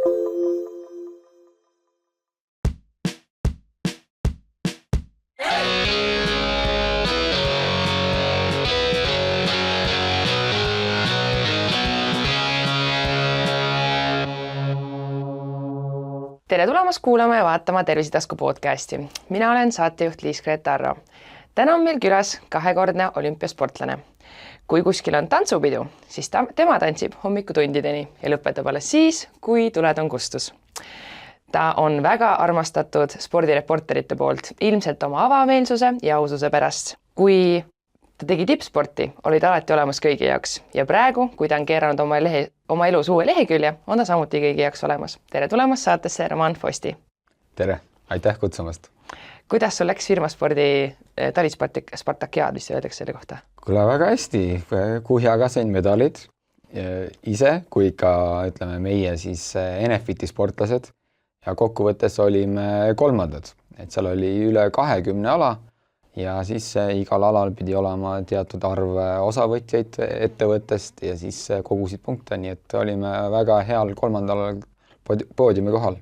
Tere tulemast kuulama ja vaatama Tervisetasku podcasti. Mina olen saatejuht Liis-Gret Arro. Täna on meil külas kahekordne olümpiasportlane. Kui kuskil on tantsupidu, siis tema tantsib hommikutundideni ja lõpetab alles siis, kui tuled on kustus. Ta on väga armastatud spordireporterite poolt, ilmselt oma avameelsuse ja aususe pärast. Kui ta tegi tippsporti, oli ta alati olemas kõigi jaoks ja praegu, kui ta on keeranud oma elus uue lehekülje, on ta samuti kõigi jaoks olemas. Tere tulemast saatesse, Roman Fosti. Tere, aitäh kutsumast. Kuidas sul läks firmaspordi talispartakiaad, mis öeldakse selle kohta? Kuule, väga hästi. Kuhjaga sain medalid ise, kui ka ütleme meie siis Enefiti sportlased ja kokkuvõttes olime kolmandad. Et seal oli üle 20 ala ja siis igal alal pidi olema teatud arv osavõtjaid ettevõttest ja siis kogusid punkte, nii et olime väga heal kolmandal poodiumi kohal.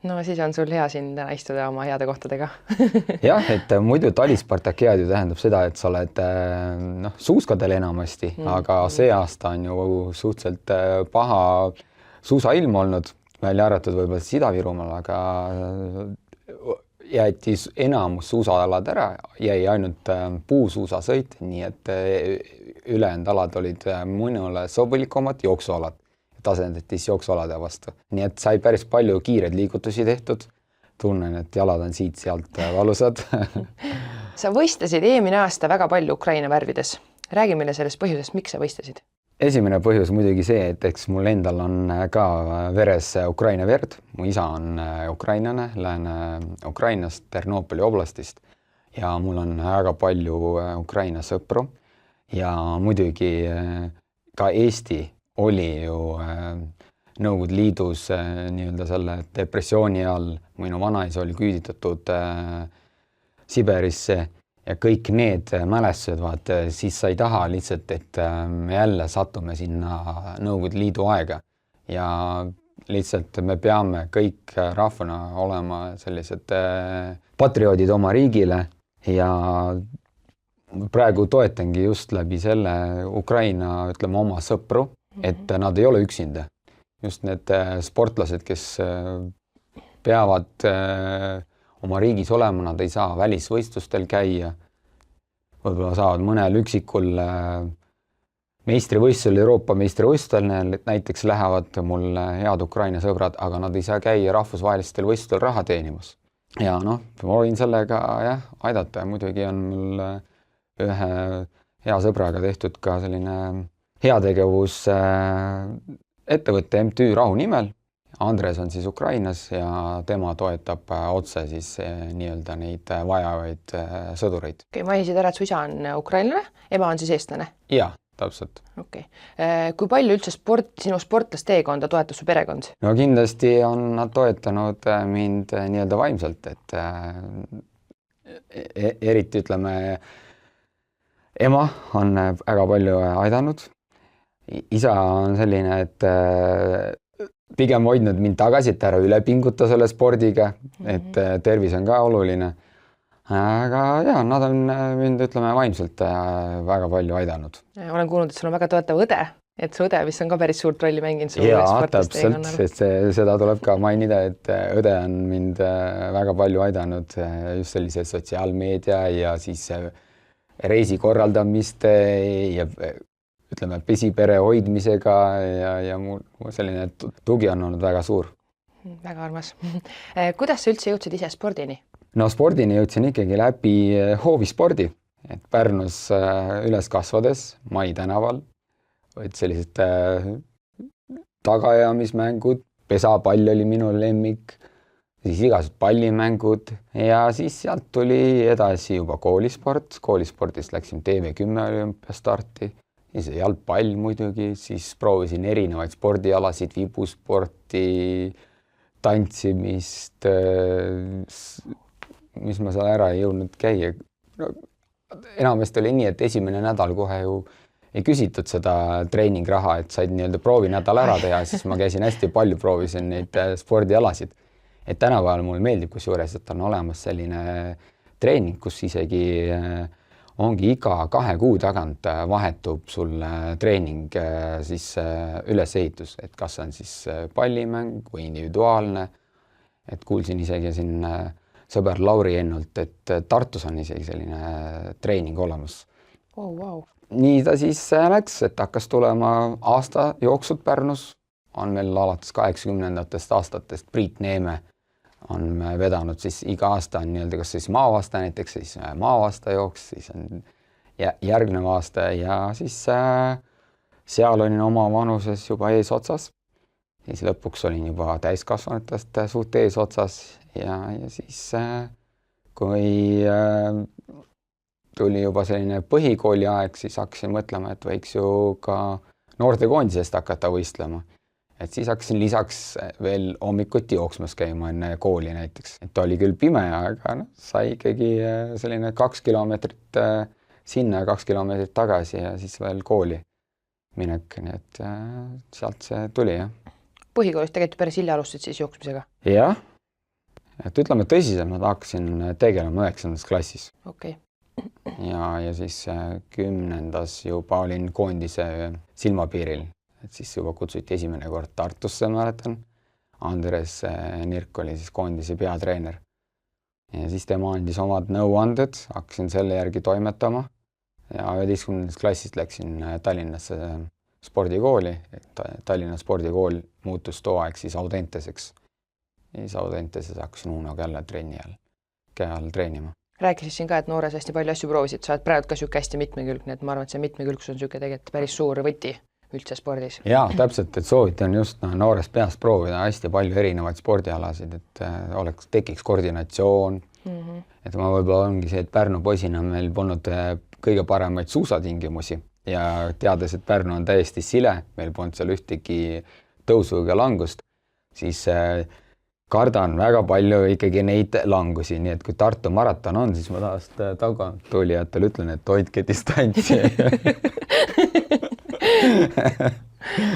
No siis on sul hea siin täna istuda oma heade kohtadega. Jah, et muidu talispartakiaad ju tähendab seda, et sa oled suuskadel enamasti, aga see aasta on ju suhteliselt paha suusailm olnud, välja arvatud võib-olla Ida-Virumaal, aga jäeti enamus suusaalad ära, jäi ainult puusuusasõit, nii et ülejäänud alad olid mõnule sobilikumad jooksualad. Tasendati jooksualade vastu. Nii et sai päris palju kiireid liigutusi tehtud. Tunnen, et jalad on siit-sealt valusad. Sa võistlesid eelmine aasta väga palju Ukraina värvides. Räägi meile sellest põhjusest, miks sa võistlesid? Esimene põhjus muidugi see, et eks mul endal on ka veres Ukraina verd. Mu isa on ukrainlane, Lääne-Ukrainast, Ternopoli oblastist ja mul on väga palju Ukraina sõpru ja muidugi ka Eesti oli ju Nõukogude Liidus nii-öelda selle depressiooni all. Minu vanaisa oli küüditatud Siberisse ja kõik need mälestused, siis sa ei taha lihtsalt, et me jälle satume sinna Nõukogude Liidu aega ja lihtsalt me peame kõik rahvana olema sellised patrioodid oma riigile ja praegu toetangi just läbi selle Ukraina, ütleme, oma sõpru, et nad ei ole üksinda. Just need sportlased, kes peavad oma riigis olema, nad ei saa välisvõistlustel käia. Võib-olla saavad mõnel üksikul meistrivõistlusel, Euroopa meistrivõistlustel, näiteks lähevad mul head Ukraina sõbrad, aga nad ei saa käia rahvusvahelistel võistlustel raha teenimas. Ja ma võin sellega aidata ja muidugi on mul ühe hea sõbraga tehtud ka selline heategevus ettevõtte MTÜ Rahu nimel. Andres on siis Ukrainas ja tema toetab otse siis nii-öelda neid vajavaid sõdureid. Mainisid ära, et su isa on ukrainlane, ema on siis eestlane? Jah, täpselt. Kui palju üldse sinu sportlasteekonda toetab su perekond? No kindlasti on nad toetanud mind nii-öelda vaimselt, et eriti ütleme, ema on väga palju aidanud. Isa on selline, et pigem hoidnud mind tagasi, et ära üle pinguta selle spordiga, et tervis on ka oluline. Aga nad on mind, ütleme, vaimselt väga palju aidanud. Olen kuulnud, et sul on väga toetav õde, et su õde, mis on ka päris suurt rolli mänginud. Täpselt, sest seda tuleb ka mainida, et õde on mind väga palju aidanud just sellise sotsiaalmeedia ja siis reisi korraldamiste ja ütleme, pisipere hoidmisega ja mu selline tugi on olnud väga suur. Väga armas. Kuidas sa üldse jõudsid ise spordini? No spordini jõudsin ikkagi läbi hoovispordi. Et Pärnus üles kasvades Mai tänaval olid sellised tagaajamismängud, pesapall oli minu lemmik, siis igasugused pallimängud ja siis sealt tuli edasi juba koolisport. Koolispordist läksin TV10 olümpiastarti. Siis jalgpall muidugi, siis proovisin erinevaid spordialasid, vibusporti, tantsimist, mis ma seal ära ei jõudnud käia. Enamasti oli nii, et esimene nädal kohe ju ei küsitud seda treeningraha, et said nii-öelda proovinädal ära teha, siis ma käisin hästi palju, proovisin neid spordialasid. Et tänapäeval mulle meeldib kusjuures, et on olemas selline treening, kus isegi ongi iga 2 kuu tagant vahetub sul treening siis ülesehitus, et kas on siis pallimäng või individuaalne. Et kuulsin isegi siin sõber Lauri ennult, et Tartus on isegi selline treening olemas. Oh, wow. Nii ta siis läks, et hakkas tulema aasta jooksud Pärnus. On meil alates 80-ndatest aastatest Priit Neeme on vedanud siis iga aasta on nii-öelda kas siis maavasta näiteks, siis maavasta jooks, siis on järgnev aasta ja siis seal olin oma vanuses juba eesotsas. Siis lõpuks olin juba täiskasvanutest suht eesotsas ja siis kui tuli juba selline põhikooli aeg, siis hakkasin mõtlema, et võiks ju ka noortekoondisest hakata võistlema. Et siis hakkasin lisaks veel hommikuti jooksmas käima enne kooli näiteks. Et oli küll pime, aga sai ikkagi selline 2 kilomeetrit sinna ja 2 kilomeetrit tagasi ja siis veel kooli minek. Nii et sealt see tuli, jah. Põhikoolist tegelikult päris hilja alustasid siis jooksmisega? Jah. Et ütleme tõsiselt, ma hakkasin tegelema 9. klassis. Okay. Ja siis 10. juba olin koondise silmapiiril. Et siis juba kutsuti esimene kord Tartusse, mäletan. Andres Nirk oli siis koondise peatreener. Ja siis tema andis omad nõuanded, hakkasin selle järgi toimetama. Ja 11. klassist läksin Tallinnasse spordikooli. Tallinna spordikool muutus too aeg siis Audenteseks. Siis Audenteses hakkasin Uno Källe käe all treenima. Rääkisid siin ka, et noores hästi palju asju proovisid. Sa oled praegu ka siuke hästi mitmekülgne, et ma arvan, et see mitmekülgus on siuke tegelikult päris suur võti üldse spordis. Jaa, täpselt, et soovitan just noores peast proovida hästi palju erinevaid spordialasid, et tekiks koordinatsioon. Et ma võib-olla ongi see, et Pärnu poisina meil polnud kõige paremaid suusatingimusi ja teades, et Pärnu on täiesti sile, meil polnud seal ühtegi tõusu ega langust, siis kardan väga palju ikkagi neid langusi, nii et kui Tartu maraton on, siis ma tahast tagant tulijatele ütlen, et hoidke distantsi.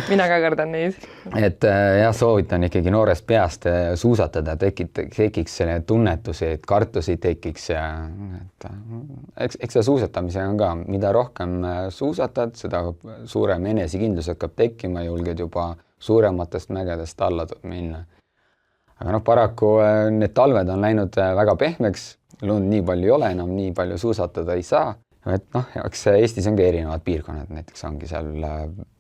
Mina ka kardan neid. Et jah, soovitan ikkagi noorest peast suusatada, tekiks selline tunnetus, et kartus ei tekiks. Ja, eks see suusatamise on ka, mida rohkem suusatad, seda suurem enesekindlus hakkab tekkima, julged juba suurematest mägedest alla minna. Aga paraku need talved on läinud väga pehmeks, lund nii palju ei ole enam, nii palju suusatada ei saa. Et eks Eestis ongi erinevad piirkonnad, näiteks ongi seal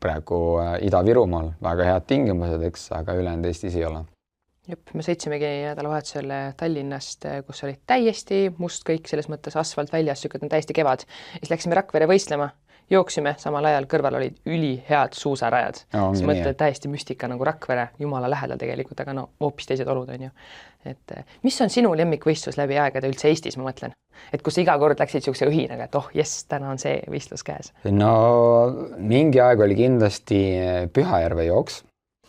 praegu Ida-Virumaal väga head tingimused, eks, aga ülejäänud Eestis ei ole. Jep, me sõitsimegi nädalavahetusel Tallinnast, kus oli täiesti must kõik, selles mõttes asfalt väljas, on täiesti kevad. Siis läksime Rakvere võistlema, jooksime, samal ajal kõrval olid ülihead suusarajad. Siis mõtled täiesti müstika nagu Rakvere, jumala lähedal tegelikult, aga hoopis teised olud on ju. Et mis on sinu lemmikvõistlus läbi aegade üldse Eestis, ma mõtlen? Et kus iga kord läksid siukse õhinaga, et jess, täna on see võistlus käes? No mingi aeg oli kindlasti Pühajärve jooks.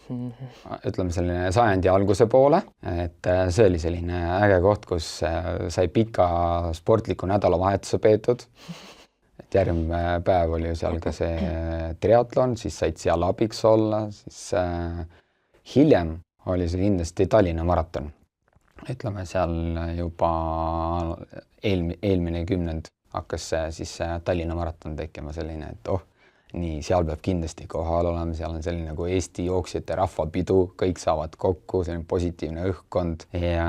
Ütleme selline sajandi alguse poole, et see oli selline äge koht, kus sai pika sportliku nädalavahetuse peetud. Et järgmine päev oli seal ka see triatlon, siis said seal abiks olla, siis hiljem oli see kindlasti Tallinna maraton. Ütleme seal juba eelmine kümnend hakkas siis Tallinna maraton tekkima selline, et nii, seal peab kindlasti kohal olema, seal on selline nagu Eesti jooksjate rahvapidu, kõik saavad kokku, selline positiivne õhkkond ja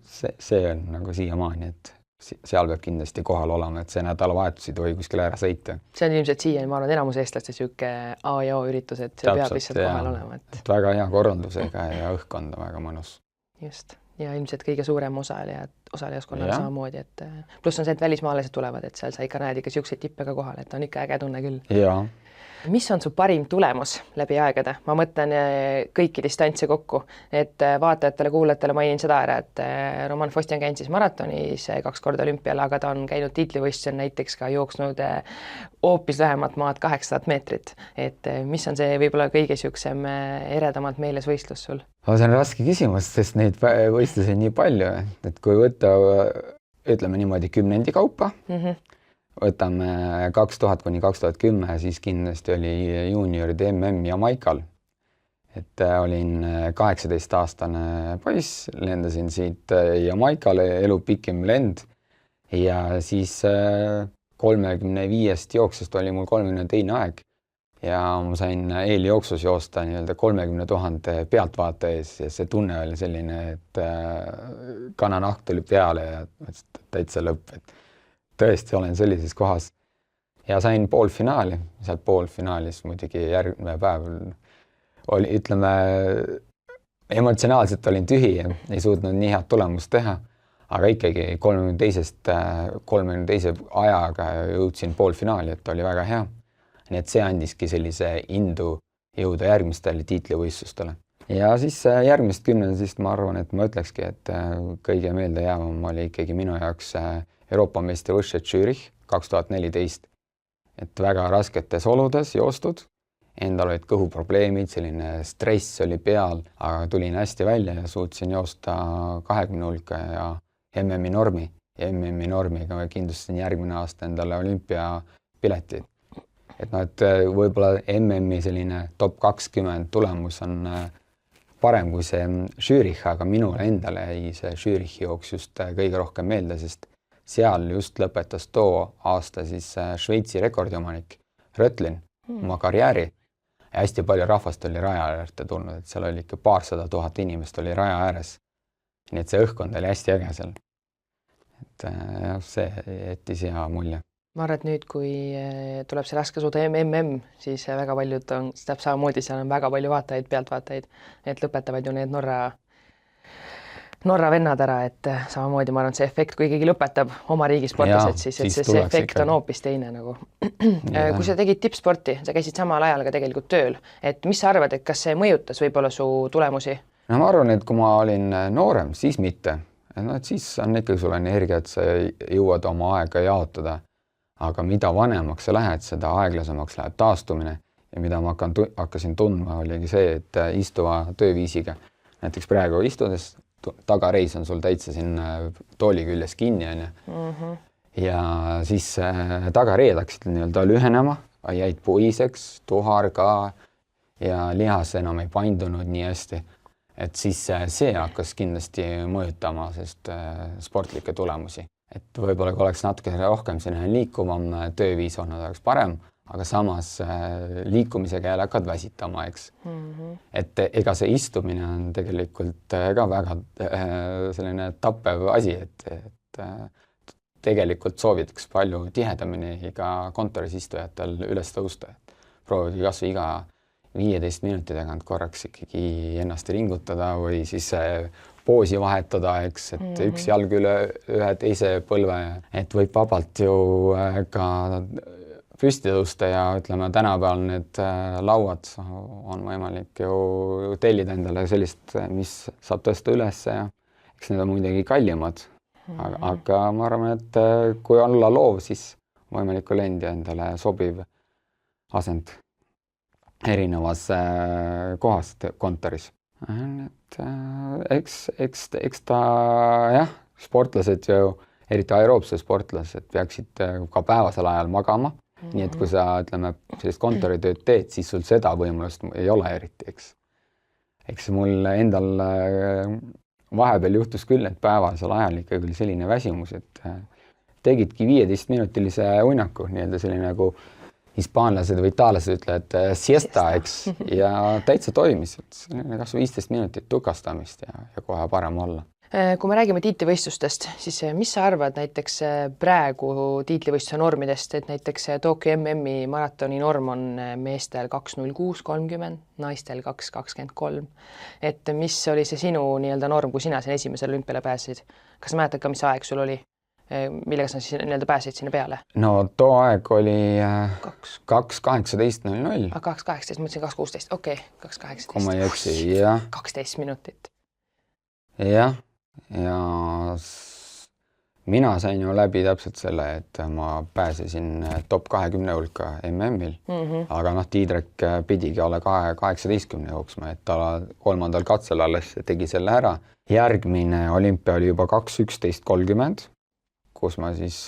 see on nagu siiamaani, et seal peab kindlasti kohal olema, et see nädalavahetus ei tohi kuskil ära sõita. See on ilmselt siiani, ma arvan, enamus eestlaste siuke A ja O üritus, et see peab lihtsalt kohal olema. Et väga hea korraldusega ja õhkkond on väga mõnus. Just. Ja ilmselt kõige suurem osalejaskonnal samamoodi, et pluss on see, et välismaalased tulevad, et seal sa ikka näed ikka siukseid tippe ka kohal, et on ikka äge tunne küll. Jaa. Mis on su parim tulemus läbi aegade? Ma mõtlen kõiki distantse kokku, et vaatajatele, kuulajatele mainin seda ära, et Roman Fosti on käinud siis maratonis 2 korda olümpial, aga ta on käinud tiitlivõistlusel näiteks ka jooksnud hoopis vähemat maad 800 meetrit. Et mis on see võib-olla kõige siuksem eredamalt meeles võistlus sul? See on raske küsimus, sest neid võistlusi nii palju, et kui võtta, ütleme niimoodi 10 kaupa, võtame 2000 kuni 2010, siis kindlasti oli juunioride MM Jamaikal. Et olin 18-aastane poiss, lendasin siit Jamaikale, elu pikim lend ja siis 35 jooksust oli mul 32. aeg ja ma sain eeljooksus joosta nii-öelda 30 000 pealtvaataja ees ja see tunne oli selline, et kananahk tuli peale ja täitsa lõpp, et tõesti olen sellises kohas ja sain poolfinaali, sealt poolfinaalis muidugi järgmine päev oli, ütleme, emotsionaalselt olin tühi ja ei suutnud nii head tulemust teha, aga ikkagi 32 ajaga jõudsin poolfinaali, et oli väga hea. Nii et see andiski sellise indu jõuda järgmistele tiitlivõistlustele. Ja siis järgmist 10, siis ma arvan, et ma ütlekski, et kõige meeldejäävam oli ikkagi minu jaoks Euroopa meistrivõistlus Zürich 2014. Et väga rasketes oludes joostud, endal olid kõhuprobleemid, selline stress oli peal, aga tulin hästi välja ja suutsin joosta 20 hulka ja MM-i normi. Ja MM-i normiga ma kindlustasin järgmine aasta endale olümpiapiletid. Et võib-olla MM-i selline top 20 tulemus on parem kui see Zürich, aga minule endale jäi see Zürichi jooks just kõige rohkem meelde, sest seal just lõpetas too aasta siis Šveitsi rekordiomanik Rötlin oma karjääri ja hästi palju rahvast oli raja äärde tulnud, et seal oli ikka 200 000 inimest oli raja ääres. Nii et see õhkkond oli hästi äge seal. Et jah, see jättis hea mulje. Ma arvan, et nüüd, kui tuleb see laskesuude MM, siis väga paljud on, täpselt samamoodi, seal on väga palju vaatajaid, pealtvaatajaid, et lõpetavad ju need Norra vennad ära, et samamoodi ma arvan, see efekt, kui keegi lõpetab oma riigi sportlased, siis et see efekt on hoopis teine nagu. Kui sa tegid tippsporti, sa käisid samal ajal ka tegelikult tööl, et mis sa arvad, et kas see mõjutas võib-olla su tulemusi? No ma arvan, et kui ma olin noorem, siis mitte. Et siis on ikkagi sul energia, et sa jõuad oma aega jaotada. Aga mida vanemaks sa lähed, seda aeglasemaks läheb taastumine ja mida ma hakkasin tundma, oligi see, et istuva tööviisiga. Näiteks praegu istudes, tagareis on sul täitsa siin tooli küljes kinni ja siis tagareed hakkasid nii-öelda lühenema, jäid puiseks, tuhar ka ja lihas enam ei paindunud nii hästi. Et siis see hakkas kindlasti mõjutama sest sportlikke tulemusi. Et võib-olla kui oleks natuke rohkem selline liikuvam tööviis olnud, oleks parem, aga samas liikumisega jälle hakkad väsitama, eks. Et ega see istumine on tegelikult ka väga selline tappev asi, et tegelikult soovitaks palju tihedamini ka kontoris istujatel üles tõusta. Proovige kas või iga 15 minuti tagant korraks ikkagi ennast ringutada või siis poosi vahetada, eks, et üks jalg üle ühe teise põlve, et võib vabalt ju ka püsti tõusta ja ütleme, tänapäeval need lauad on võimalik ju tellida endale sellist, mis saab tõsta üles ja eks need on muidugi kallimad. Aga ma arvan, et kui olla loov, siis võimalik leida endale sobiv asend erinevas kohas kontoris. Eks ta jah, sportlased ju, eriti aeroobsed sportlased peaksid ka päevasel ajal magama. Nii et kui sa, ütleme, sellist kontoritööd teed, siis sul seda võimalust ei ole eriti, eks. Eks mul endal vahepeal juhtus küll, et päevasel ajal ikkagi oli selline väsimus, et tegidki 15-minutilise uinaku, nii-öelda selline nagu hispaanlased või itaallased ütlevad siesta, eks, ja täitsa toimis. Kas 15 minutit tukastamist ja kohe parem olla. Kui me räägime tiitlivõistlustest, siis mis sa arvad näiteks praegu tiitlivõistluse normidest, et näiteks Tokyo MM-i maratoni norm on meestel 2.06.30, naistel 2.23. Et mis oli see sinu nii-öelda norm, kui sina siin esimesel olümpiale pääsesid? Kas sa mäletad ka, mis aeg sul oli? Millega sa siis nii-öelda pääsid sinna peale? No too aeg oli 2.18.00. 2.18, mõtlesin 2.16, okei, 2.18. Kui ma ei eksi, jah. 12 minutit. Jah, ja mina sain ju läbi täpselt selle, et ma pääsesin top 20 hulka MM-il, aga Tiidrek pidigi olla 18 jooksma, et ta 3. katsel alles tegi selle ära. Järgmine olümpia oli juba 2.11.30. kus ma siis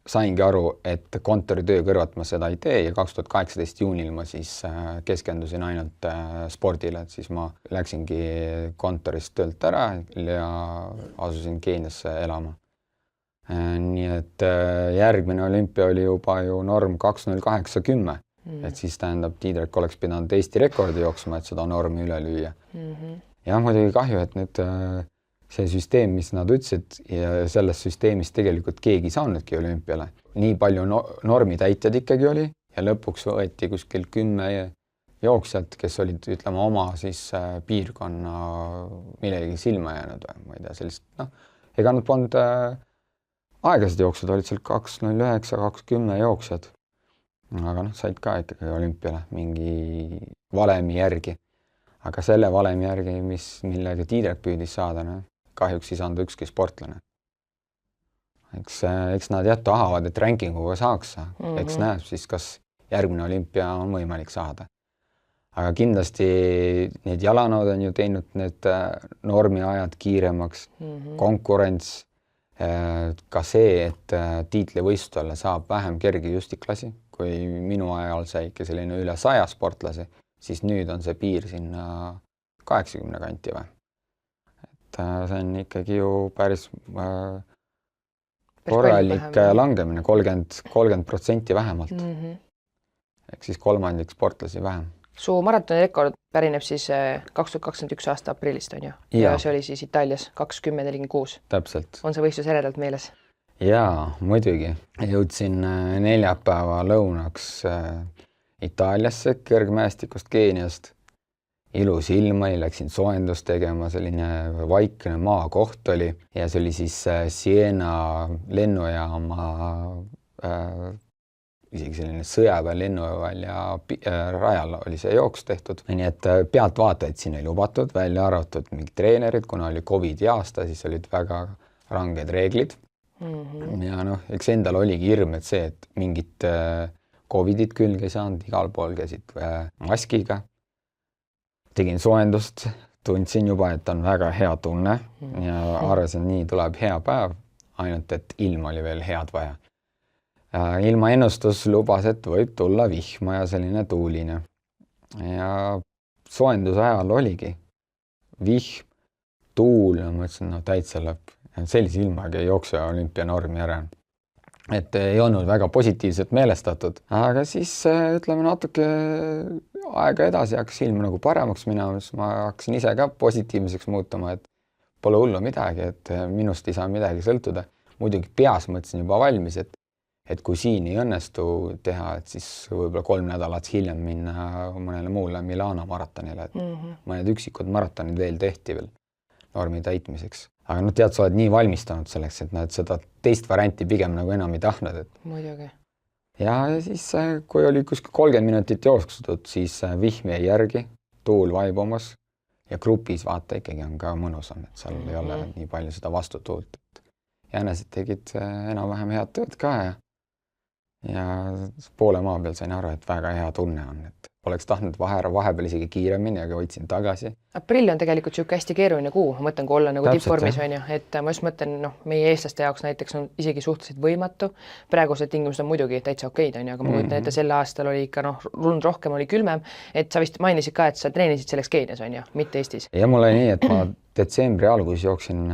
saingi aru, et kontoritöö kõrvalt ma seda ei tee ja 2018 juunil ma siis keskendusin ainult spordile, et siis ma läksingi kontorist töölt ära ja asusin Keeniasse elama. Nii et järgmine olümpia oli juba ju norm 2.08.10, et siis tähendab, Tiidrek oleks pidanud Eesti rekordi jooksma, et seda normi üle lüüa. Ja muidugi kahju, et nüüd see süsteem, mis nad ütlesid ja selles süsteemis tegelikult keegi saanudki olümpiale. Nii palju normi täitjad ikkagi oli ja lõpuks võeti kuskil 10 jooksjalt, kes olid, ütleme, oma siis piirkonna millegi silma jäänud või ma ei tea, sellist, ega nad polnud aegased jooksud, olid seal 2.09, 2.10 jooksjad. Aga said ka ikkagi olümpiale mingi valemi järgi. Aga selle valemi järgi, millega Tiidrek püüdis saada, kahjuks ei saanud ükski sportlane. Eks nad tahavad, et rankinguga saaks. Eks näeb siis, kas järgmine olümpia on võimalik saada. Aga kindlasti need jalanõud on ju teinud need normiajad kiiremaks, konkurents, ka see, et tiitlivõistlusele saab vähem kerge justiklasi, kui minu ajal sai ikka selline üle 100 sportlasi, siis nüüd on see piir sinna 80 kanti või. Et see on ikkagi ju päris korralik langemine, 30% vähemalt. Ehk siis kolmandik sportlasi vähem. Su maratoni rekord pärineb siis 2021 aasta aprillist, on ju? Ja see oli siis Itaalias 20.46. Täpselt. On see võistlus eredalt meeles? Jaa, muidugi. Jõudsin neljapäeva lõunaks Itaaliasse kõrgmäestikust Keeniast. Ilus ilma, läksin soojendust tegema, selline vaikne maakoht oli ja see oli siis Siena lennujaama isegi selline sõjaväe lennuvälja rajal oli see jooks tehtud. Nii et pealtvaatajaid siin ei lubatud, välja arvatud mingid treenerid, kuna oli COVID aasta, siis olid väga ranged reeglid. Ja eks endal oligi hirm, et see, et mingit COVIDit külge ei saanud, igal pool käisid maskiga. Tegin soojendust, tundsin juba, et on väga hea tunne ja arvasin, nii tuleb hea päev, ainult et ilm oli veel head vaja. Ilmaennustus lubas, et võib tulla vihma ja selline tuuline. Ja soojenduse ajal oligi vihm, tuul ja mõtlesin, täitsa lõpp. Sellise ilmaga ei jookse olümpianormi ära. Et ei olnud väga positiivselt meelestatud. Aga siis ütleme natuke aega edasi hakkas ilm nagu paremaks minema, siis ma hakkasin ise ka positiivseks muutuma, et pole hullu midagi, et minust ei saa midagi sõltuda. Muidugi peas mõtlesin juba valmis, et kui siin ei õnnestu teha, et siis võib-olla 3 nädalat hiljem minna mõnele muule Milano maratonile. Mõned üksikud maratonid veel tehti veel normi täitmiseks. Aga tead, sa oled nii valmistanud selleks, et seda teist varianti pigem nagu enam ei tahtnud. Muidugi. Ja siis, kui oli kuskil 30 minutit jookstud, siis vihm jäi järgi, tuul vaibumas ja grupis vaata ikkagi on ka mõnusam, et seal ei ole nii palju seda vastutuult. Jänesed tegid enam-vähem head tööd ka ja poole maa peal sain aru, et väga hea tunne on, et oleks tahtnud vahepeal isegi kiiremini, aga võtsin tagasi. Aprill on tegelikult siuke hästi keeruline kuu, ma mõtlen, kui olla nagu tippvormis on ju, et ma just mõtlen, meie eestlaste jaoks näiteks on isegi suhteliselt võimatu. Praegused tingimused on muidugi täitsa okeid on ju, aga ma kujutan ette, sel aastal oli ikka lund rohkem, oli külmem, et sa vist mainisid ka, et sa treenisid selleks Keenias on ju, mitte Eestis. Ja mul oli nii, et ma detsembri algus jooksin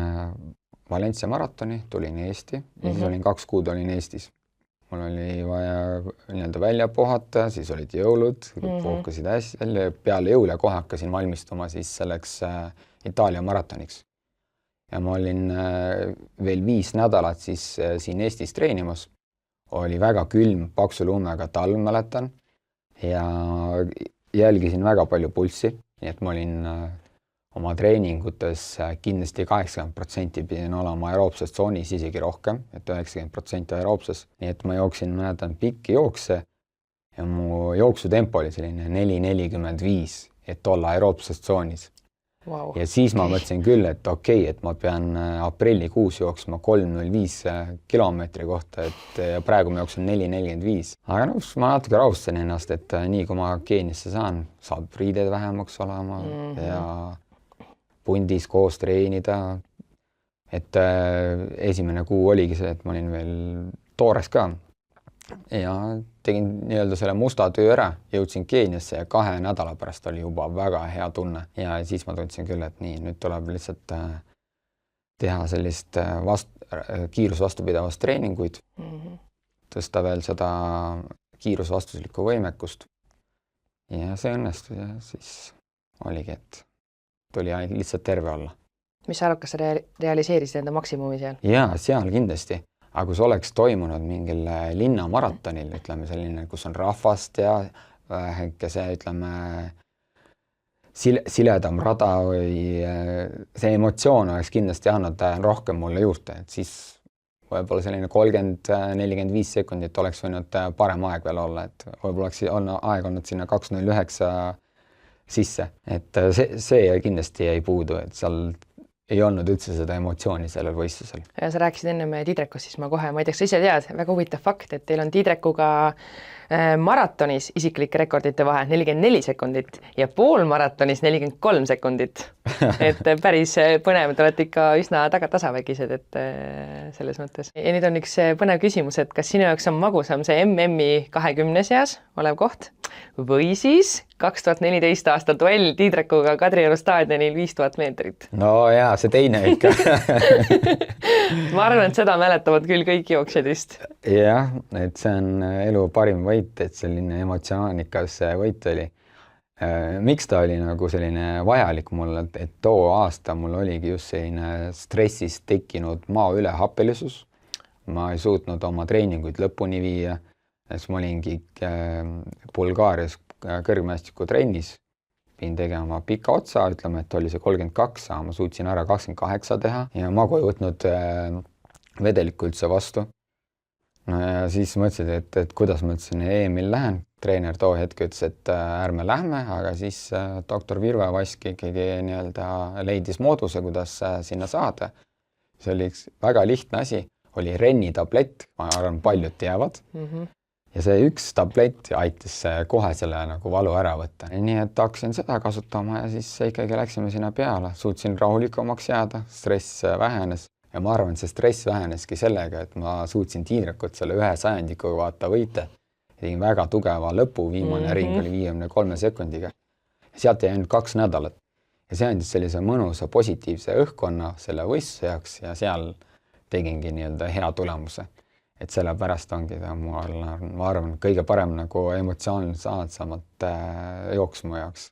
Valencia maratoni, tulin Eesti ja siis olin 2 kuud olin Eestis. Mul oli vaja välja puhata, siis olid jõulud, puhkasid hästi, peale jõule kohe hakkasin valmistuma siis selleks Itaalia maratoniks. Ja ma olin veel 5 nädalat siis siin Eestis treenimas. Oli väga külm, paksu lumega talv mäletan ja jälgisin väga palju pulssi, nii et ma olin oma treeningutes kindlasti 80% pidin olema aeroobses tsoonis, isegi rohkem, et 90% aeroobses. Nii et ma jooksin, mäletan, pikki jookse ja mu jooksutempo oli selline 4.45, et olla aeroobses tsoonis. Wow. Ja siis ma mõtlesin küll, et okei, et ma pean aprillikuus jooksma 3.05 kilomeetri kohta, et praegu ma jooksin 4.45. Aga ma natuke rahustasin ennast, et nii kui ma Keeniasse saan, saab riided vähemaks olema ja pundis koos treenida. Et esimene kuu oligi see, et ma olin veel toores ka. Ja tegin nii-öelda selle musta töö ära, jõudsin Keeniasse ja 2 nädala pärast oli juba väga hea tunne. Ja siis ma tundsin küll, et nii, nüüd tuleb lihtsalt teha sellist kiirusvastupidavast treeninguid, tõsta veel seda kiirusvastuslikku võimekust. Ja see õnnestus ja siis oligi, et tuli lihtsalt terve olla. Mis sa arvad, kas sa realiseerisid enda maksimumi seal? Jaa, seal kindlasti. Aga kui see oleks toimunud mingil linnamaratonil, ütleme selline, kus on rahvast ja väheke see, ütleme, siledam rada või see emotsioon oleks kindlasti andnud rohkem mulle juurde, et siis võib-olla selline 30-45 sekundit oleks võinud parem aeg veel olla, et võib-olla oleks aeg olnud sinna 2.09 sisse, et see kindlasti jäi puudu, et seal ei olnud üldse seda emotsiooni sellel võistlusel. Ja sa rääkisid enne Tiidrekust, siis ma kohe, ma ei tea, kas sa ise tead, väga huvitav fakt, et teil on Tiidrekuga maratonis isiklike rekordite vahe 44 sekundit ja poolmaratonis 43 sekundit. Et päris põnev, te olete ikka üsna tasavägised, et selles mõttes. Ja nüüd on üks põnev küsimus, et kas sinu jaoks on magusam see MM-i 20 seas olev koht või siis 2014 aasta duell Tiidrekuga Kadrioru staadionil 5000 meetrit? No jaa, see teine ikka. Ma arvan, et seda mäletavad küll kõik jooksjad vist. Jah, et see on elu parim võit, et selline emotsioonikas võit oli. Miks ta oli nagu selline vajalik mulle, et too aasta mul oligi just selline stressist tekkinud maa üle happelisus. Ma ei suutnud oma treeninguid lõpuni viia, siis ma olingi Bulgaarias kõrgmäestiku trennis, pidin tegema pika otsa, ütleme, et oli see 32, ma suutsin ära 28 teha ja magu ei võtnud vedelikku üldse vastu. No ja siis mõtlesin, et kuidas ma ütlesin EM-il lähen. Treener too hetk ütles, et ärme lähme, aga siis doktor Virve Vask ikkagi leidis mooduse, kuidas sinna saada. See oli üks väga lihtne asi, oli Renni tablett, ma arvan, paljud teavad. Ja see üks tablett aitas kohe selle nagu valu ära võtta. Nii et hakkasin seda kasutama ja siis ikkagi läksime sinna peale. Suutsin rahulikumaks jääda, stress vähenes. Ja ma arvan, see stress väheneski sellega, et ma suutsin Tiidrekut selle 1 sajandikuga vaata võita. Tegin väga tugeva lõpu, viimane ring oli 53 sekundiga. Sealt jäi ainult 2 nädalat. Ja see andis sellise mõnusa positiivse õhkkonna selle võistluse jaoks ja seal tegingi hea tulemuse. Et selle pärast ongi ta, ma arvan, kõige parem nagu emotsioonil saadsamat jooks mu jaoks.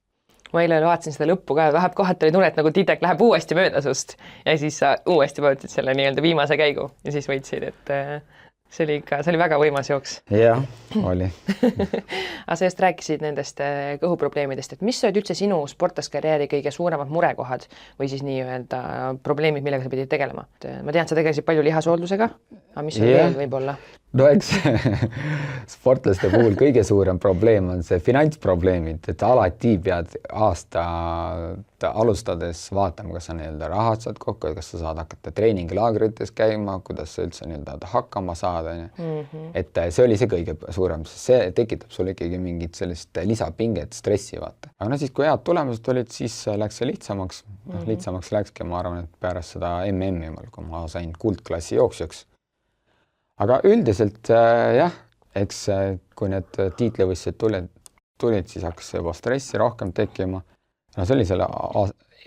Ma eile vaatasin seda lõppu ka, väheb kohati oli tunne, et nagu Tiidrek läheb uuesti mööda sust ja siis sa uuesti võtsid selle viimase käigu ja siis võitsid, et see oli väga võimas jooks. Jah, oli. Aga sa just rääkisid nendest kõhuprobleemidest, et mis olid üldse sinu sportlaskarjääri kõige suuremad murekohad või siis probleemid, millega sa pidid tegelema? Ma tean, sa tegelesid palju lihashooldusega, aga mis oli veel võib-olla? No eks sportlaste puhul kõige suurem probleem on see finantsprobleemid, et alati pead aasta alustades vaatama, kas sa rahad saad kokku, kas sa saad hakata treeningilaagrites käima, kuidas sa üldse hakkama saada. Et see oli see kõige suurem, sest see tekitab sulle ikkagi mingit sellist lisapinget, stressi vaata. Aga siis, kui head tulemused olid, siis läks see lihtsamaks. Lihtsamaks läkski, ma arvan, et pärast seda MM-i, kui ma sain kuldklassi jooksjaks. Aga üldiselt jah, eks kui need tiitlivõistlused tulid, siis hakkas juba stressi rohkem tekkima. No see oli selle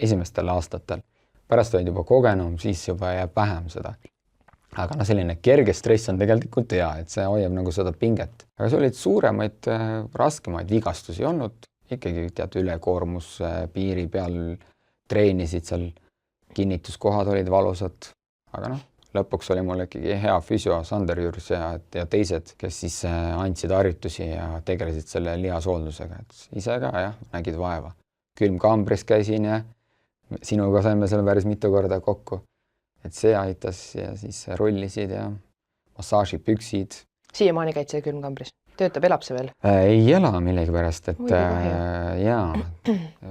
esimestel aastatel. Pärast olid juba kogenum, siis juba jääb vähem seda. Aga selline kerge stress on tegelikult hea, et see hoiab nagu seda pinget. Aga see olid suuremaid, raskemaid vigastusi olnud. Ikkagi tead ülekoormus piiri peal treenisid seal, kinnituskohad olid valusad. Aga lõpuks oli mul ikkagi hea füsio Sander Jürs ja teised, kes siis andsid harjutusi ja tegelesid selle lihashooldusega. Ise ka nägid vaeva. Külmkambris käisin ja sinuga saime selle päris mitu korda kokku. Et see aitas ja siis rullisid ja massaažipüksid. Siiamaani käid see külmkambris? Töötab, elab see veel? Ei ela millegi pärast, et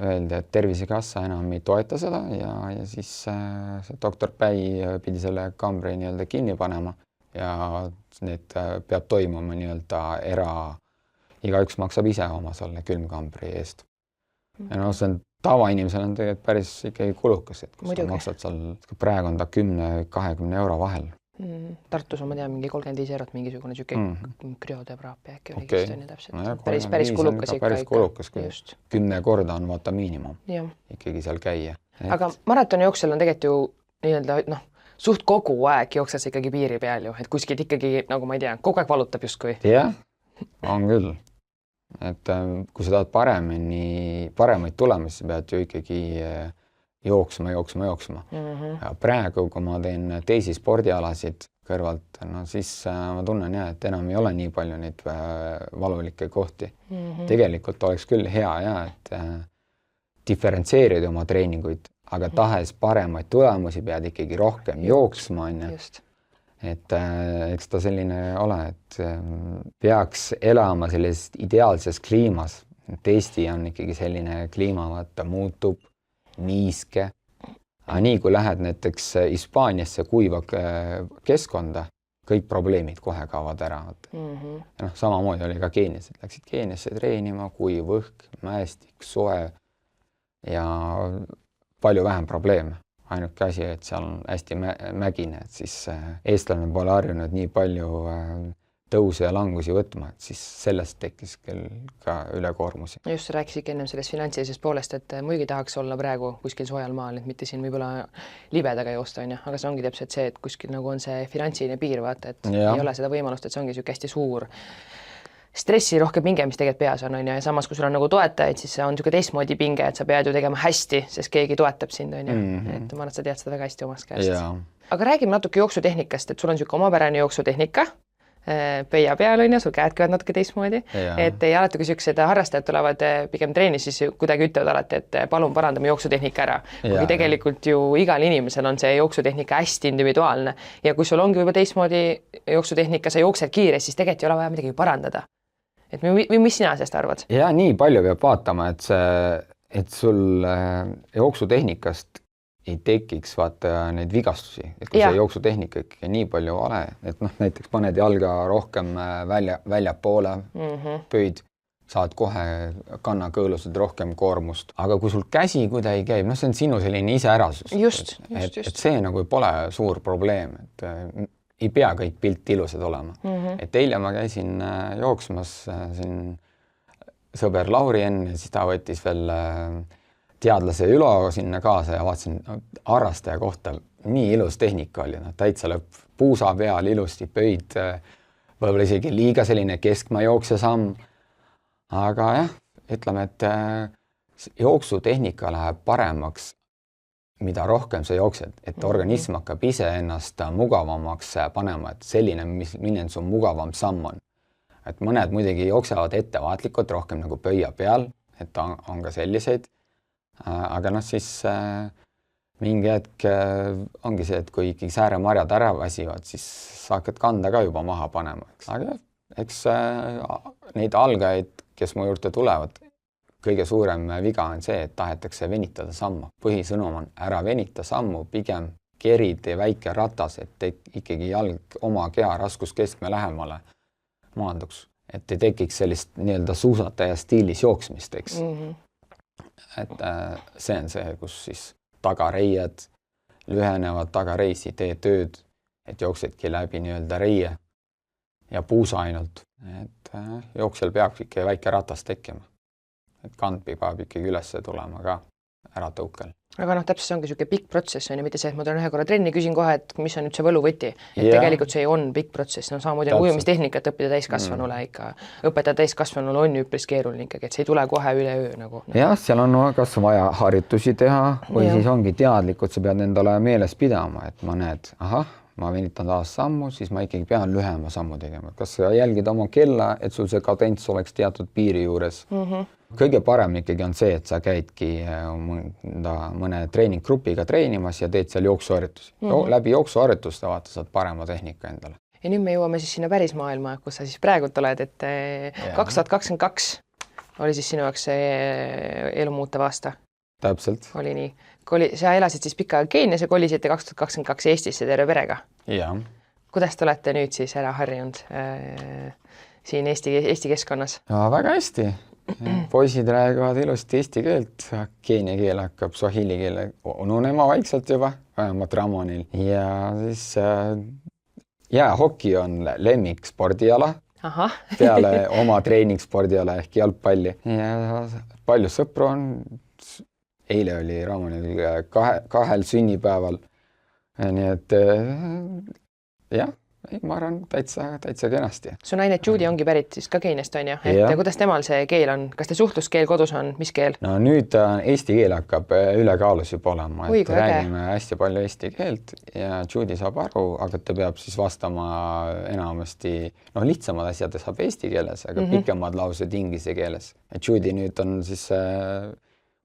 öeldi, et Tervisekassa enam ei toeta seda ja siis see doktor Päi pidi selle kambri kinni panema ja need peab toimuma igaüks maksab ise oma selle külmkambri eest. Ja see on tavainimesel on tegelikult päris ikkagi kulukas, et kui sa maksad seal, praegu on ta 10-20 euro vahel. Tartus on, ma tean, mingi 35 eurot mingisugune siuke krüoteraapia äkki oli Okei. vist on ju täpselt. Nojah, Päris 35 on kulukas ka ikka. päris kulukas, kui Just. 10 korda on vaata miinimum Jah. ikkagi seal käia. Aga maratoni jooksel on tegelikult ju nii-öelda suht kogu aeg jooksed sa ikkagi piiri peal ju, et kuskilt ikkagi, nagu ma ei tea, kogu aeg valutab justkui. Jah, on küll. Et kui sa tahad paremaid tulemusi, sa pead ju ikkagi jooksma. Ja praegu, kui ma teen teisi spordialasid kõrvalt, no siis ma tunnen et enam ei ole nii palju neid valulikke kohti. Tegelikult oleks küll hea et diferentseerida oma treeninguid, aga tahes paremaid tulemusi pead ikkagi rohkem jooksma. Just. Et eks ta selline ole, et peaks elama selles ideaalses kliimas. Et Eesti on ikkagi selline kliima, vaata, muutub niiske. Aga nii kui lähed näiteks Hispaaniasse kuiva keskkonda, kõik probleemid kohe kaovad ära. Ja samamoodi oli ka Keenias, et läksid Keeniasse treenima, kuiv õhk, mäestik, soe ja palju vähem probleeme. Ainuke asi, et seal on hästi mägine, et siis eestlane pole harjunud nii palju tõuse ja langusi võtma, et siis sellest tekkis küll ka ülekoormusi. Just rääkisid ennem sellest finantsilisest poolest, et muidugi tahaks olla praegu kuskil soojal maal, et mitte siin võib-olla libedaga joosta, aga see ongi täpselt see, et kuskil nagu on see finantsiline piir, vaata, et ei ole seda võimalust, et see ongi hästi suur stressi rohkem pinge, mis tegelikult peas on, ja samas, kui sul on nagu toetajaid, siis see on niisugune teistmoodi pinge, et sa pead ju tegema hästi, sest keegi toetab sind, et ma arvan, et sa tead seda väga hästi omast käest. Aga räägime natuke jooksutehnikast, et sul on niisugune omapärane jooksutehnika, pöia peal sul käed käivad natuke teistmoodi, et ei alati, kui niisugused harrastajad tulevad pigem treeni, siis kuidagi ütlevad alati, et palun parandame jooksutehnika ära. Kuigi tegelikult ju igal inimesel on see jooksutehnika hästi individuaalne ja kui sul ongi võib-olla teistmoodi jooksutehnika, sa jooksed kiiresti, siis tegelikult ei ole vaja midagi parandada. Et mis sina sellest arvad? Ja nii palju peab vaatama, et sul jooksutehnikast ei tekiks vaata neid vigastusi. Et kui see jooksutehnika ikkagi nii palju ole, et näiteks paned jalga rohkem välja poole, pöid, saad kohe kannakõõlused rohkem koormust. Aga kui sul käsi kuidagi käib, see on sinu selline iseärasus. Just. Et see nagu pole suur probleem, et ei pea kõik pilt ilusad olema. Et eile ma käisin jooksmas siin sõber Lauri enne, siis ta võttis veel teadlase Ülo sinna kaasa ja vaatasin harrastaja kohta. Nii ilus tehnika oli, täitsa lõpp. Puusa peal ilusti pöid, võib-olla isegi liiga selline keskma jooksja samm. Aga jah, ütleme, et jooksutehnika läheb paremaks, mida rohkem sa jooksed, et organism hakkab ise ennast mugavamaks panema, et selline, milline su mugavam samm on. Et mõned muidugi jooksevad ettevaatlikult rohkem nagu pöia peal, et on ka selliseid. Aga siis mingi hetk ongi see, et kui ikkagi sääremarjad ära väsivad, siis sa hakkad kanda ka juba maha panema. Aga eks neid algajaid, kes mu juurde tulevad, kõige suurem viga on see, et tahetakse venitada sammu. Põhisõnum on ära venita sammu, pigem kerid ja väike ratas, et ikkagi jalg oma keha raskuskeskme lähemale maanduks. Et ei tekiks sellist nii-öelda suusataja stiilis jooksmist, eks. Et see on see, kus siis tagareied lühenevad, tagareisi tee tööd, et jooksedki läbi nii-öelda reie ja puusa ainult. Et jooksel peab ikka väike ratas tekkima. Et kand peab ikkagi üles tulema ka ära tõukel. Aga täpselt see ongi niisugune pikk protsess, on ju, mitte see, et ma tulen ühe korra trenni, küsin kohe, et mis on nüüd see võluvõti. Et tegelikult see on pikk protsess, samamoodi ujumistehnikat õppida täiskasvanule ikka. Õpetada täiskasvanule on üpris keeruline ikkagi, et see ei tule kohe üleöö nagu. Jah, seal on kas vaja harjutusi teha või siis ongi teadlikud, sa pead endale meeles pidama, et ma näed, ma venitan taas sammu, siis ma ikkagi pean lühema sammu tegema. Kas sa jälgid oma kella, et sul see kadents oleks teatud piiri juures? Kõige parem ikkagi on see, et sa käidki mõne treeninggrupiga treenimas ja teed seal jooksuharjutusi. Läbi jooksuharjutuste vaata saad parema tehnika endale. Ja nüüd me jõuame siis sinna päris maailma, kus sa siis praegult oled, et 2022 oli siis sinu jaoks elu muutev aasta. Täpselt. Oli nii. Sa elasid siis pikka Keenias ja kolisite 2022 Eestisse terve perega. Jah. Kuidas te olete nüüd siis ära harjunud siin Eesti keskkonnas? Väga hästi. Poisid räägivad ilusti eesti keelt, keenia keel hakkab swahili keele ununema vaikselt juba, vähemalt Ramonil. Ja siis jäähoki on lemmik spordiala Ahah. peale oma treeningspordiala ehk jalgpalli. Ja palju sõpru on. Eile oli Ramonil kahel sünnipäeval. Nii et jah, ma arvan täitsa kenasti. Su naine Judy ongi pärit siis ka Keeniast, on ju? Et kuidas temal see keel on? Kas te suhtluskeel kodus on? Mis keel? No nüüd eesti keel hakkab ülekaalus juba olema, et räägime hästi palju eesti keelt ja Judy saab aru, aga ta peab siis vastama enamasti, lihtsamad asjad saab eesti keeles, aga pikemad laused inglise keeles. Judy nüüd on siis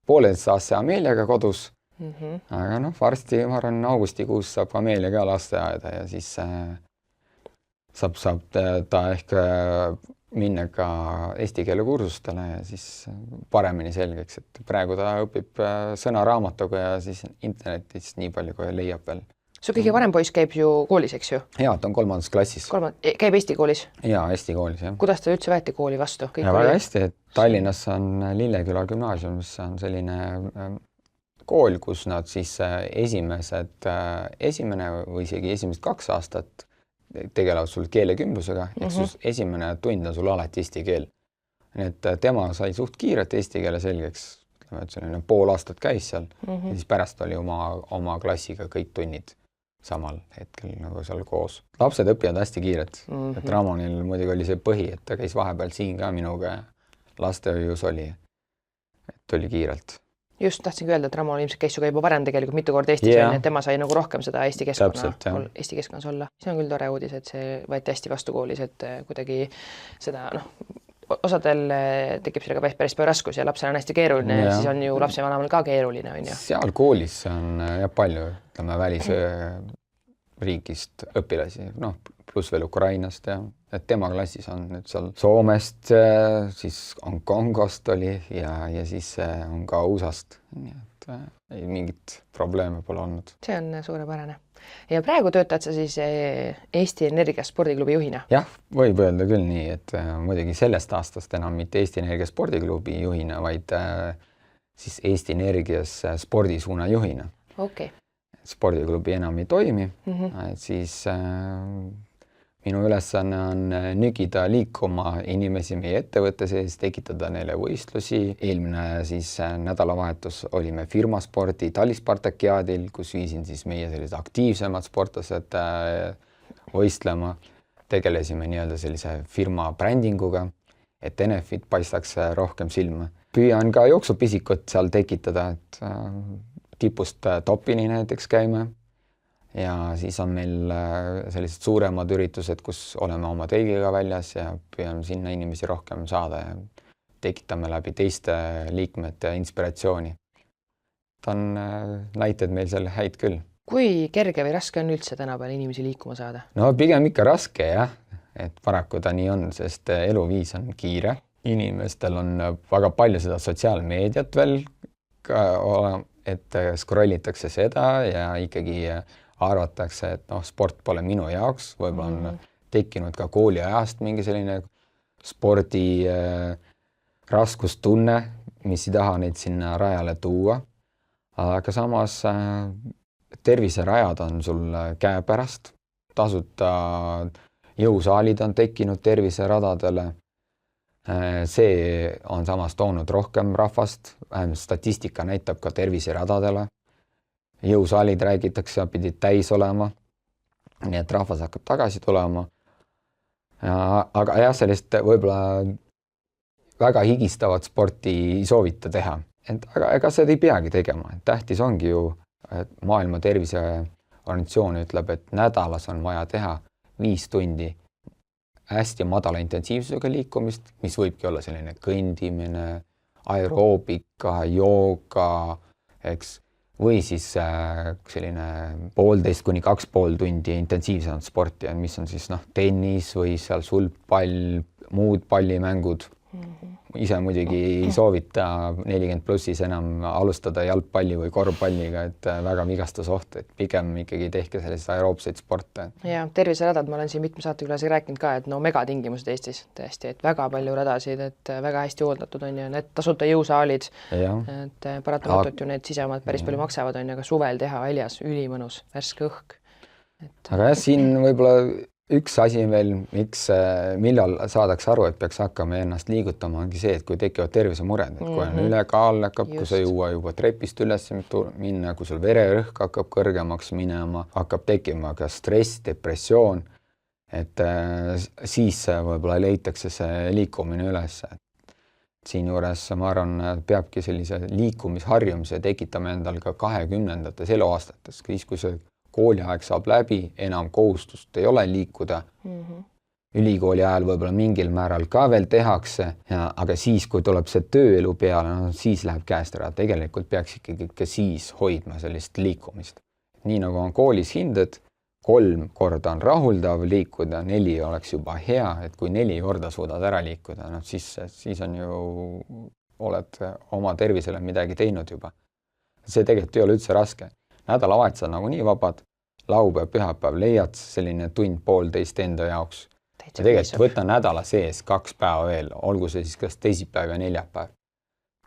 pooleteistaaste Ameeliaga kodus, aga varsti, ma arvan, augustikuus saab Ameelia ka lasteaeda ja siis saab ta ehk minna ka eesti keele kursustele ja siis paremini selgeks, et praegu ta õpib sõnaraamatuga ja siis internetist nii palju, kui leiab veel. Su kõige vanem poiss käib ju koolis, eks ju? Jaa, ta on 3. klassis. Käib Eesti koolis? Jaa, Eesti koolis, jah. Kuidas ta üldse võeti kooli vastu? Väga hästi, et Tallinnas on Lilleküla gümnaasium, mis on selline kool, kus nad siis esimene või isegi esimesed 2 aastat tegelevad sul keelekümblusega, ehk esimene tund on sul alati eesti keel. Nii et tema sai suht kiirelt eesti keele selgeks, et selline pool aastat käis seal ja siis pärast oli oma klassiga kõik tunnid samal hetkel nagu seal koos. Lapsed õpivad hästi kiiret, et Ramonil muidugi oli see põhi, et ta käis vahepeal siin ka minuga ja lastehoius oli, et oli kiirelt. Just tahtsingi öelda, et Ramon ilmselt käis suga juba varem tegelikult mitu korda Eestis, et tema sai nagu rohkem seda Eesti keskkonnas olla. See on küll tore uudis, et see võeti hästi vastu koolis, et kuidagi seda, osadel tekib sellega päris palju raskus ja lapsel on hästi keeruline, siis on ju lapsevanemal ka keeruline, on ju. Seal koolis on palju, välisriigist õpilasi, pluss veel Ukrainast ja et tema klassis on nüüd seal Soomest, siis on Kongost oli ja siis on ka USA-st, nii et mingit probleeme pole olnud. See on suurepärane. Ja praegu töötad sa siis Eesti Energia spordiklubi juhina? Jah, võib öelda küll nii, et muidugi sellest aastast enam mitte Eesti Energia spordiklubi juhina, vaid siis Eesti Energias spordisuuna juhina. Okay. Spordiklubi enam ei toimi, et siis minu ülesanne on nügida liikuma inimesi meie ettevõtte sees, tekitada neile võistlusi. Eelmine siis nädalavahetus olime firmaspordi Talispartakiaadil, kus viisin siis meie sellised aktiivsemad sportlased võistlema. Tegelesime nii-öelda sellise firma brändinguga, et Enefit paistaks rohkem silma. Püüan ka jooksupisikut seal tekitada, et tipust topini näiteks käime. Ja siis on meil sellised suuremad üritused, kus oleme oma teigiga väljas ja püüame sinna inimesi rohkem saada ja tekitame läbi teiste liikmete inspiratsiooni. Ta on näited meil seal häid küll. Kui kerge või raske on üldse tänapäeval inimesi liikuma saada? No pigem ikka raske, jah. Et paraku ta nii on, sest eluviis on kiire. Inimestel on väga palju seda sotsiaalmeediat veel, et scrollitakse seda ja ikkagi arvatakse, et sport pole minu jaoks, võib-olla on tekkinud ka kooli ajast mingi selline spordi raskustunne, mis ei taha neid sinna rajale tuua. Aga samas terviserajad on sul käepärast, tasuta jõusaalid on tekkinud terviseradadele. See on samas toonud rohkem rahvast, vähemalt statistika näitab ka terviseradadele. Jõusaalid räägitakse, pidid täis olema, nii et rahvas hakkab tagasi tulema. Aga jah, sellist võib-olla väga higistavat sporti ei soovita teha. Aga ega seda ei peagi tegema. Tähtis ongi ju, et Maailma Terviseorganisatsioon ütleb, et nädalas on vaja teha 5 tundi hästi madala intensiivsusega liikumist, mis võibki olla selline kõndimine, aeroobika, jooga, eks, või siis selline 1,5 kuni 2,5 tundi intensiivsemat sporti, mis on siis tennis või seal sulgpall, muud pallimängud. Ise muidugi ei soovita 40+ enam alustada jalgpalli või korvpalliga, et väga vigastusoht, et pigem ikkagi tehke selliseid aeroobseid sporte. Ja terviseradad, ma olen siin mitme saatekülasega rääkinud ka, et megatingimused Eestis tõesti, et väga palju radasid, et väga hästi hooldatud on ja need tasuta jõusaalid, et paratamatult ju need sisemad päris palju maksavad on, aga suvel teha väljas ülimõnus, värske õhk. Aga jah, siin võib-olla üks asi veel, millal saadakse aru, et peaks hakkama ennast liigutama, ongi see, et kui tekivad tervisemured, et kui on ülekaal hakkab, kui sa ei jõua juba trepist üles minna, kui sul vererõhk hakkab kõrgemaks minema, hakkab tekkima ka stress, depressioon, et siis võib-olla leitakse see liikumine üles. Siinjuures ma arvan, peabki sellise liikumisharjumise tekitama endal ka 20. eluaastates, siis kui see kooliaeg saab läbi, enam kohustust ei ole liikuda. Ülikooli ajal võib-olla mingil määral ka veel tehakse, aga siis, kui tuleb see tööelu peale, siis läheb käest ära. Tegelikult peaks ikkagi ka siis hoidma sellist liikumist. Nii nagu on koolis hinded, 3 korda on rahuldav liikuda, 4 oleks juba hea, et kui 4 korda suudad ära liikuda, siis on ju, oled oma tervisele midagi teinud juba. See tegelikult ei ole üldse raske. Nädalavahetused on nagu nii vabad, laupäev, pühapäev leiad selline tund-poolteist enda jaoks. Ja tegelikult võtta nädala sees 2 päeva veel, olgu see siis kas teisipäev ja neljapäev,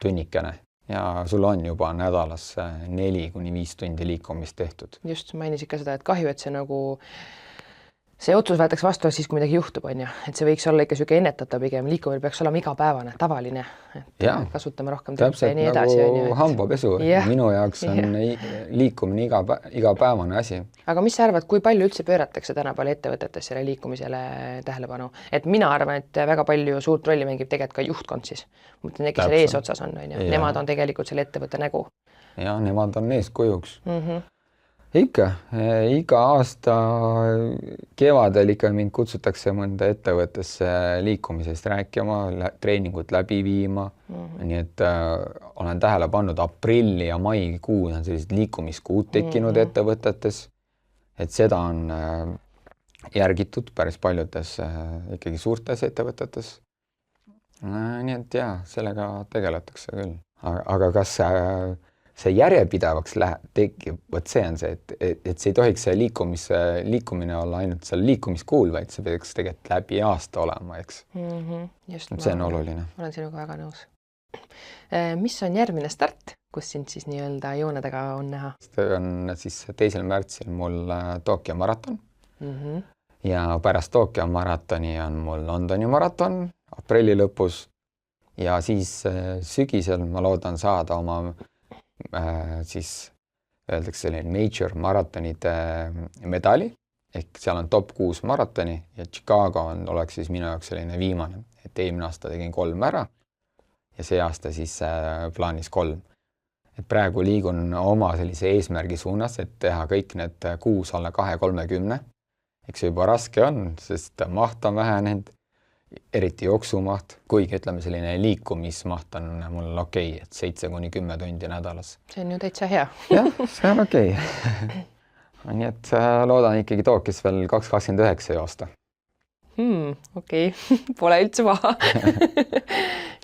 tunnikene. Ja sul on juba nädalas 4-5 tundi liikumist tehtud. Just, mainisid ka seda, et kahju, et see otsus võetakse vastu siis, kui midagi juhtub, on ju. Et see võiks olla ikka selline ennetatav pigem. Liikumine peaks olema igapäevane, tavaline. Et kasutame rohkem täpselt ja nii edasi. Nagu hambapesu. Minu jaoks on liikumine igapäevane asi. Aga mis sa arvad, kui palju üldse pööratakse tänapäeval ettevõtetes selle liikumisele tähelepanu? Et mina arvan, et väga palju suurt rolli mängib tegelikult ka juhtkond siis. Mõtlen, äkki selle eesotsas on, on ju. Nemad on tegelikult selle ettevõtte nägu. Ja, nemad on eeskujuks. Ikka, iga aasta kevadel ikka mind kutsutakse mõnda ettevõttesse liikumisest rääkima, treeningut läbi viima. Nii et olen tähele pannud aprilli ja maikuud on sellised liikumiskuud tekkinud ettevõtetes. Et seda on järgitud päris paljudes ikkagi suurtes ettevõtetes. Nii et sellega tegeletakse küll. Aga kas see järjepidevaks tekib, võt see on see, et see ei tohiks see liikumine olla ainult seal liikumiskuul, vaid see peaks tegelikult läbi aasta olema, eks. See on oluline. Olen sinuga väga nõus. Mis on järgmine start, kus sind siis nii-öelda joone taga on näha? See on siis 2. märtsil mul Tokyo maraton ja pärast Tokyo maratoni on mul Londoni maraton aprilli lõpus ja siis sügisel ma loodan saada oma siis öeldakse selline major maratonide medali, ehk seal on top 6 maratoni ja Chicago oleks siis minu jaoks selline viimane, et eelmine aasta tegin 3 ära ja see aasta siis plaanis 3. Et praegu liigun oma sellise eesmärgi suunas, et teha kõik need 6 alla 2:30. Eks see juba raske on, sest maht on vähenenud, eriti jooksumaht, kuigi ütleme selline liikumismaht on mul okei, et 7-10 tundi nädalas. See on ju täitsa hea. Jah, see on okei. Nii et loodan ikkagi Tokyos veel 2:29 joosta. Okei, pole üldse maha.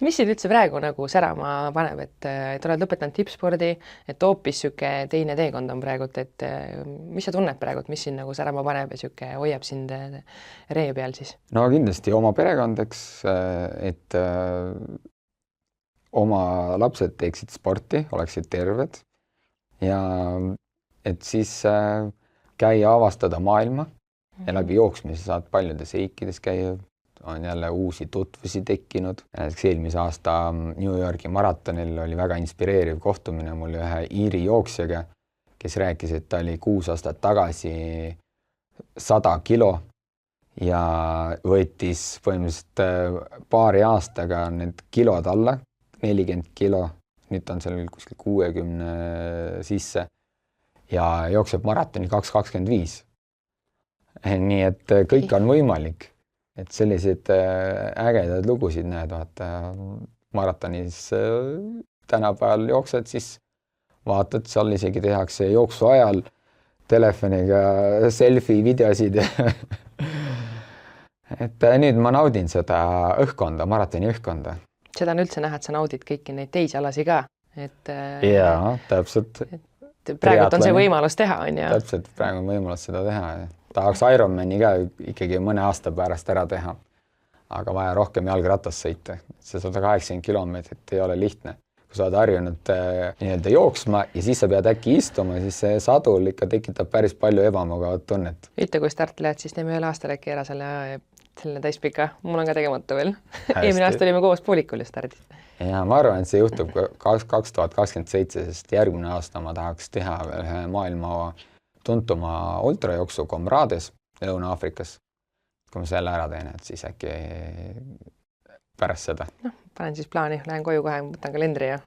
Mis sind üldse praegu nagu särama paneb, et oled lõpetanud tippspordi, et hoopis süke teine teekond on praegu, et mis sa tunned praegu, mis sind nagu särama paneb ja süke hoiab sind ree peal siis? No kindlasti oma perekondeks, et oma lapsed teeksid sporti, oleksid terved ja et siis käia avastada maailma ja läbi jooksmise saad paljudes riikides käia, on jälle uusi tutvusi tekkinud. Eelmise aasta New Yorgi maratonil oli väga inspireeriv kohtumine mul ühe Iiri jooksjaga, kes rääkis, et ta oli 6 aastat tagasi 100 kilo ja võttis põhimõtteliselt paari aastaga need kilod alla, 40 kilo, nüüd on seal kuskil 60 sisse ja jookseb maratoni 2:25. Nii et kõik on võimalik, et selliseid ägedaid lugusid näed, vaata maratonis tänapäeval jooksed, siis vaatad, seal isegi tehakse jooksu ajal telefoniga selfie videosid. Et nüüd ma naudin seda õhkkonda, maratoni õhkkonda. Seda on üldse näha, et sa naudid kõiki neid teisi alasi ka. Jaa, täpselt. Praegu on see võimalus teha, on ju? Täpselt, praegu on võimalus seda teha. Tahaks Ironmani ka ikkagi mõne aasta pärast ära teha, aga vaja rohkem jalgratast sõita. See 180 kilomeetrit ei ole lihtne. kui sa oled harjunud nii-öelda jooksma ja siis sa pead äkki istuma, siis see sadul ikka tekitab päris palju ebamugavat tunnet. Ütle, kui starti lähed, siis teeme ühel aastal äkki ära selle täispika. Mul on ka tegemata veel. Eelmine aasta olime koos poolikul ja stardis. Ja ma arvan, et see juhtub 2027, sest järgmine aasta ma tahaks teha ühe maailma tuntuma ultrajooksu Comrades Lõuna-Aafrikas. Kui ma selle ära teen, et siis äkki pärast seda. No, panen siis plaani, lähen koju kohe, võtan kalendri ja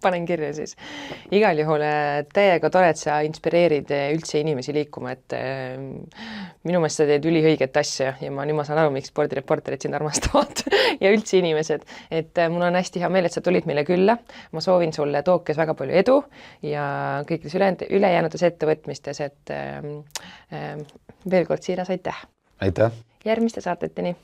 panen kirja siis. Igal juhul täiega tore, et sa inspireerid üldse inimesi liikuma, et minu meelest sa teed üliõiget asja ja nüüd ma saan aru, miks spordireporterid sind armastavad ja üldse inimesed. Et mul on hästi hea meel, et sa tulid meile külla. Ma soovin sulle Tokyos väga palju edu ja kõikides ülejäänutes ettevõtmistes, et veel kord siiras aitäh. Aitäh! Järgmiste saateteni!